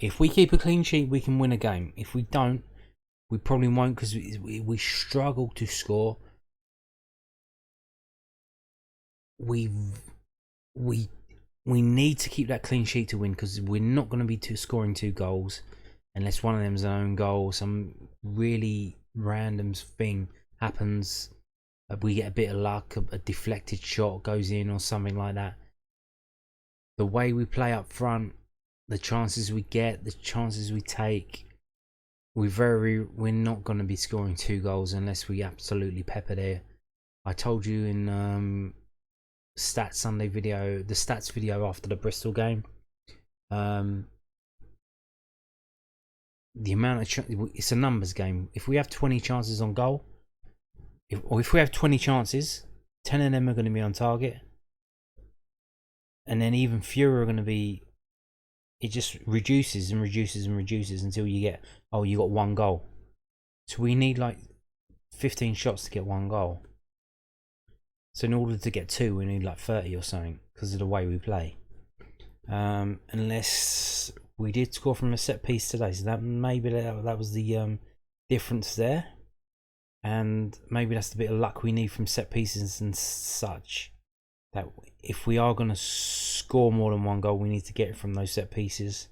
If we keep a clean sheet, we can win a game. If we don't, we probably won't, because we struggle to score. We need to keep that clean sheet to win, because we're not going to be scoring 2 goals unless one of them's an own goal. Some really random thing happens. We get a bit of luck, a deflected shot goes in or something like that. The way we play up front, the chances we get, the chances we take, we're not going to be scoring 2 goals unless we absolutely pepper there. I told you in Stats Sunday video, the stats video after the Bristol game, the amount of it's a numbers game. If we have 20 chances on goal, if we have 20 chances, 10 of them are going to be on target, and then even fewer are going to be. It just reduces and reduces and reduces until you get, oh, you got 1 goal. So we need like 15 shots to get 1 goal. So in order to get 2, we need like 30 or something, because of the way we play. Unless we did score from a set piece today, so that maybe that was the difference there, and maybe that's the bit of luck we need from set pieces and such. That if we are going to score more than 1 goal, we need to get it from those set pieces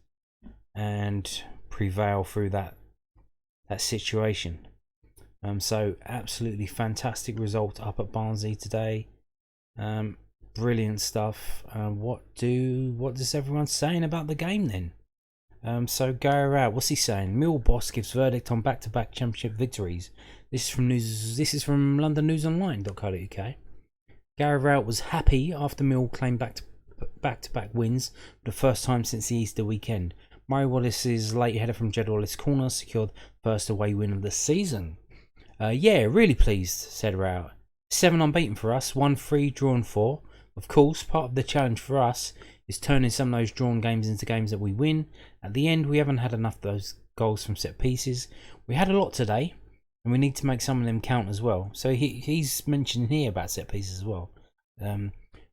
and prevail through that situation. So absolutely fantastic result up at Barnsley today. Brilliant stuff. What is everyone saying about the game then? So Gary Rowett, what's he saying? Mill boss gives verdict on back-to-back championship victories. This is from londonnewsonline.co.uk. Gary Rowett was happy after Mill claimed back-to-back wins for the first time since the Easter weekend. Murray Wallace's late header from Jed Wallace corner secured first away win of the season. Yeah, really pleased, said Rowett. 7 unbeaten for us, 1-3, drawn 4. Of course, part of the challenge for us is turning some of those drawn games into games that we win. At the end, we haven't had enough of those goals from set pieces. We had a lot today, and we need to make some of them count as well. So he's mentioning here about set pieces as well.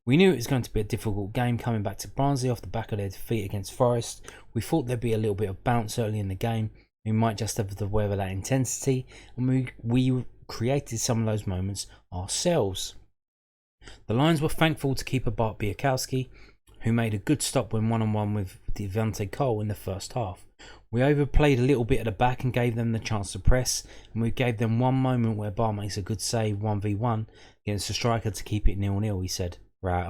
We knew it was going to be a difficult game coming back to Barnsley off the back of their defeat against Forest. We thought there'd be a little bit of bounce early in the game. We might just have to weather that intensity, and we created some of those moments ourselves. The Lions were thankful to keeper Bart Biakowski, who made a good stop when one-on-one with Devante Cole in the first half. We overplayed a little bit at the back and gave them the chance to press, and we gave them one moment where Bart makes a good save 1v1 against the striker to keep it 0-0, he said. Right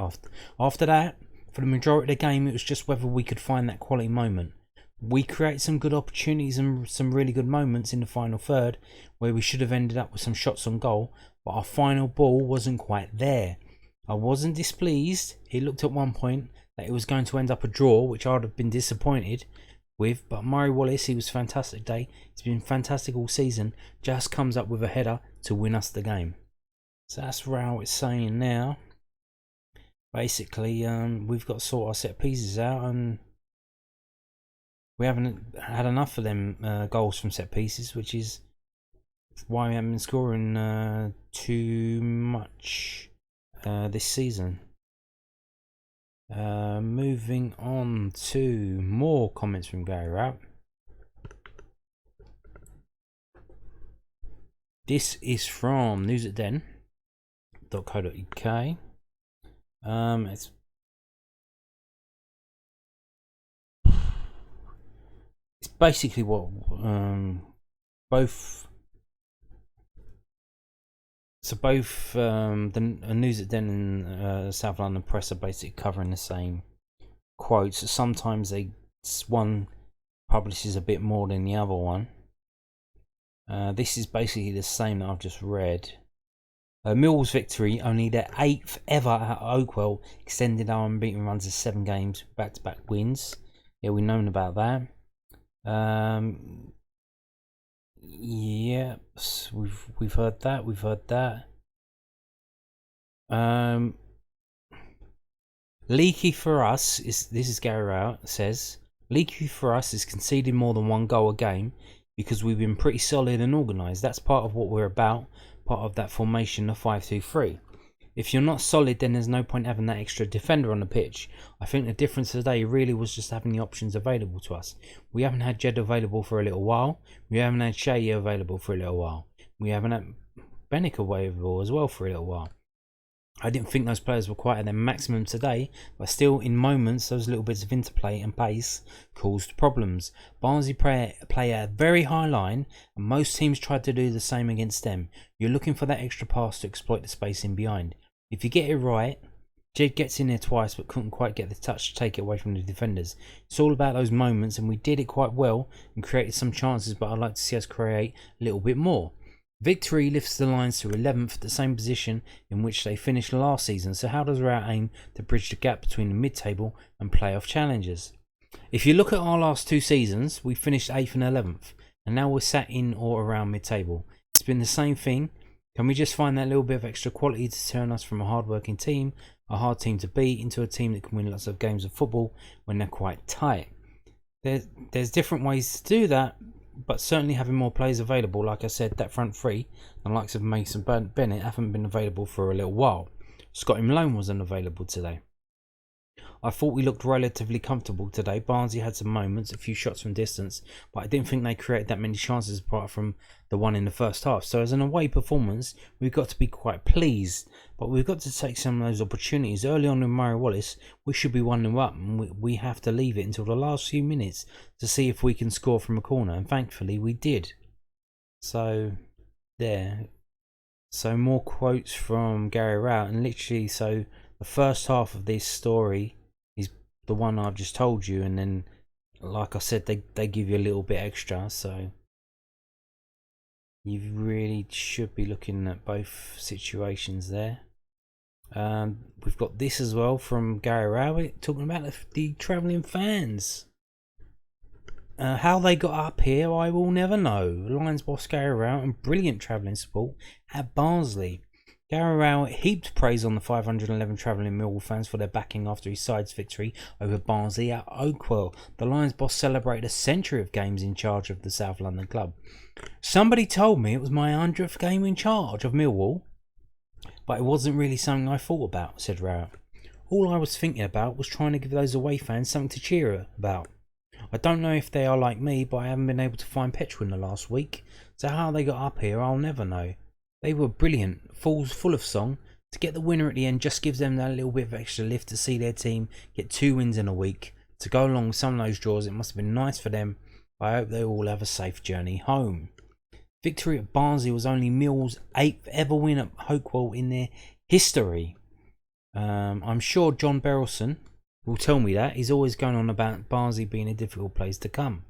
after that, for the majority of the game, it was just whether we could find that quality moment. We created some good opportunities and some really good moments in the final third where we should have ended up with some shots on goal, but our final ball wasn't quite there. I wasn't displeased. It looked at one point that it was going to end up a draw, which I'd have been disappointed with, but Murray Wallace, he was fantastic day. He's been fantastic all season. Just comes up with a header to win us the game. So that's how it's saying now. Basically, we've got to sort our set pieces out, and we haven't had enough of them goals from set pieces, which is why we haven't been scoring too much this season. Moving on to more comments from Gary Rowett. This is from news@den.co.uk. It's basically what both the News@Den and South London Press are basically covering the same quotes. Sometimes one publishes a bit more than the other one. This is basically the same that I've just read. Millwall's victory, only their 8th ever at Oakwell, extended our unbeaten run to 7 games, back-to-back wins. Yeah, we've known about that. Yeah, we've heard that. Leaky for us is, this is Gary Rowett says, leaky for us is conceding more than 1 goal a game because we've been pretty solid and organised. That's part of what we're about, part of that formation of 5-2-3. If you're not solid, then there's no point having that extra defender on the pitch. I think the difference today really was just having the options available to us. We haven't had Jed available for a little while. We haven't had Shea available for a little while. We haven't had Benick available as well for a little while. I didn't think those players were quite at their maximum today, but still in moments those little bits of interplay and pace caused problems. Barnsley play at a very high line, and most teams tried to do the same against them. You're looking for that extra pass to exploit the space in behind. If you get it right, Jed gets in there twice but couldn't quite get the touch to take it away from the defenders. It's all about those moments, and we did it quite well and created some chances, but I'd like to see us create a little bit more. Victory lifts the Lions to 11th, the same position in which they finished last season, so how does Rout aim to bridge the gap between the mid-table and playoff challengers? If you look at our last 2 seasons, we finished 8th and 11th, and now we're sat in or around mid-table. It's been the same thing. Can we just find that little bit of extra quality to turn us from a hard-working team, a hard team to beat, into a team that can win lots of games of football when they're quite tight? There's different ways to do that, but certainly having more players available, like I said, that front three, the likes of Mason Bennett, haven't been available for a little while. Scotty Malone wasn't available today. I thought we looked relatively comfortable today. Barnsley had some moments, a few shots from distance, but I didn't think they created that many chances apart from the one in the first half. So as an away performance, we've got to be quite pleased, but we've got to take some of those opportunities. Early on in Murray Wallace, we should be 1-0 up, and we have to leave it until the last few minutes to see if we can score from a corner, and thankfully we did. So there. So more quotes from Gary Rout, and literally, so the first half of this story is the one I've just told you, and then, like I said, they give you a little bit extra, so you really should be looking at both situations there. We've got this as well from Gary Rowett talking about the travelling fans. How they got up here, I will never know. Lions boss Gary Rowett and brilliant travelling support at Barnsley. Gary Rowett heaped praise on the 511 travelling Millwall fans for their backing after his side's victory over Barnsley at Oakwell. The Lions boss celebrated a century of games in charge of the South London club. Somebody told me it was my 100th game in charge of Millwall, but it wasn't really something I thought about, said Rowett. All I was thinking about was trying to give those away fans something to cheer about. I don't know if they are like me, but I haven't been able to find petrol in the last week, so how they got up here I'll never know. They were brilliant, full of song. To get the winner at the end just gives them that little bit of extra lift to see their team get 2 wins in a week. To go along with some of those draws, it must have been nice for them. I hope they all have a safe journey home. Victory at Barnsley was only Millwall's 8th ever win at Oakwell in their history. I'm sure John Berylson will tell me that. He's always going on about Barnsley being a difficult place to come,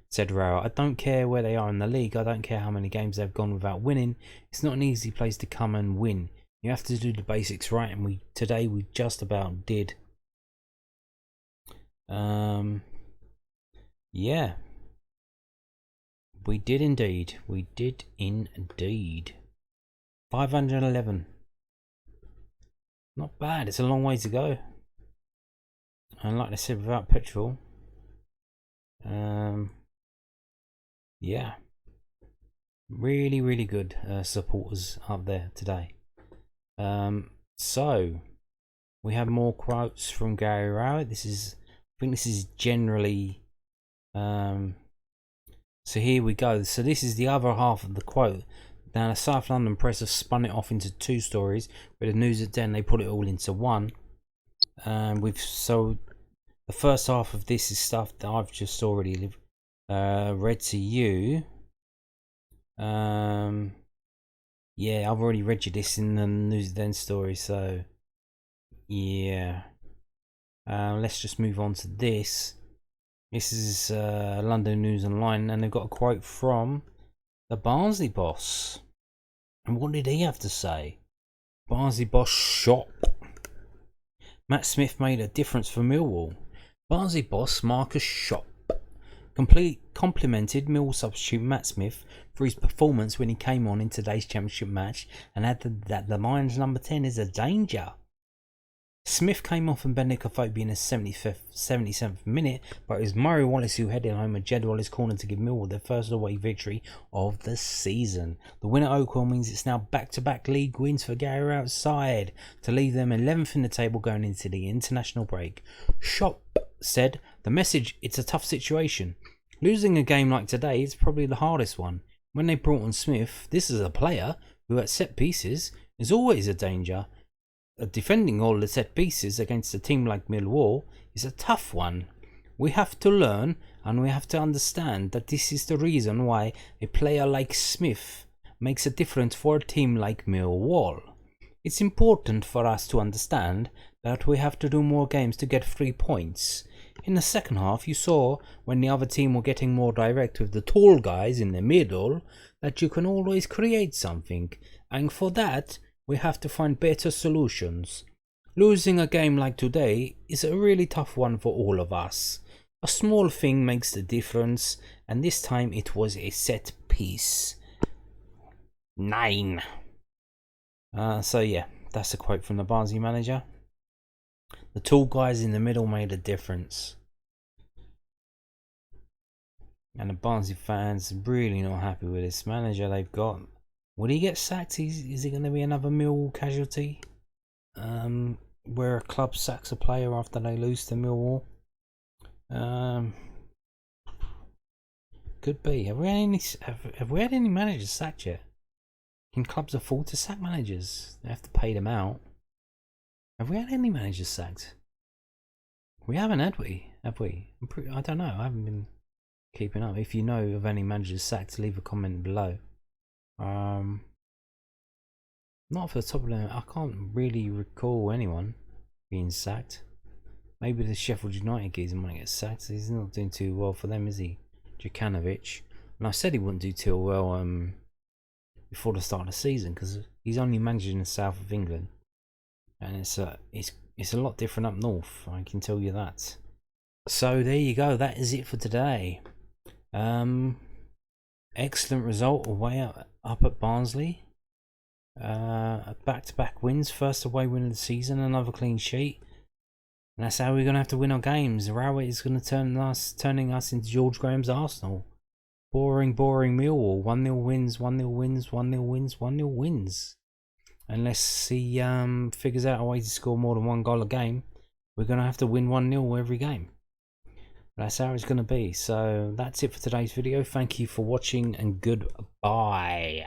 said Rowett. I don't care where they are in the league. I don't care how many games they've gone without winning. It's not an easy place to come and win. You have to do the basics right, and today we just about did. Yeah. We did indeed. 511. Not bad. It's a long way to go. And like I said, without petrol. Yeah. Really good supporters up there today. So we have more quotes from Gary Rowett. I think this is generally so here we go. So this is the other half of the quote. Now the South London press have spun it off into 2 stories, but the news at 10 they put it all into one. So the first half of this is stuff that I've just already read to you. Yeah, I've already read you this in the news at 10 story. So yeah, let's just move on to this. This is London News Online, and they've got a quote from the Barnsley boss. And what did he have to say? Barnsley boss shop. Matt Smith made a difference for Millwall. Barnsley boss Marcus Shop complimented Millwall substitute Matt Smith for his performance when he came on in today's championship match, and added that the Lions number 10 is a danger. Smith came off and Benica Fope in the 77th minute, but it was Murray Wallace who headed home a Jed Wallace corner to give Millwall their first away victory of the season. The win at Oakwell means it's now back-to-back league wins for Gary outside to leave them 11th in the table going into the international break. Shop said, the message, it's a tough situation. Losing a game like today is probably the hardest one. When they brought on Smith, this is a player who at set pieces is always a danger. Defending all the set pieces against a team like Millwall is a tough one. We have to learn and we have to understand that this is the reason why a player like Smith makes a difference for a team like Millwall. It's important for us to understand that we have to do more games to get 3 points. In the second half, you saw when the other team were getting more direct with the tall guys in the middle that you can always create something, and for that we have to find better solutions. Losing a game like today is a really tough one for all of us. A small thing makes the difference, and this time it was a set piece. 9. So yeah, that's a quote from the Barnsley manager. The tall guys in the middle made a difference. And the Barnsley fans are really not happy with this manager they've got. Would he get sacked? Is it going to be another Millwall casualty? Where a club sacks a player after they lose to Millwall? Could be. Have we had any managers sacked yet? Can clubs afford to sack managers? They have to pay them out. Have we had any managers sacked? We haven't, had we? Have we? I don't know. I haven't been keeping up. If you know of any managers sacked, leave a comment below. Not for the top of the... I can't really recall anyone being sacked. Maybe the Sheffield United geezer might get sacked. He's not doing too well for them, is he? Jokanovic. And I said he wouldn't do too well before the start of the season because he's only managing the south of England, and it's a lot different up north. I can tell you that. So there you go. That is it for today. Excellent result away up at Barnsley. Back-to-back wins, first away win of the season, another clean sheet. And that's how we're going to have to win our games. Rowett is going to turning us into George Graham's Arsenal. Boring Millwall. 1-0 wins, 1-0 wins, 1-0 wins, 1-0 wins. Unless he figures out a way to score more than 1 goal a game, we're going to have to win 1-0 every game. That's how it's going to be. So that's it for today's video. Thank you for watching and goodbye.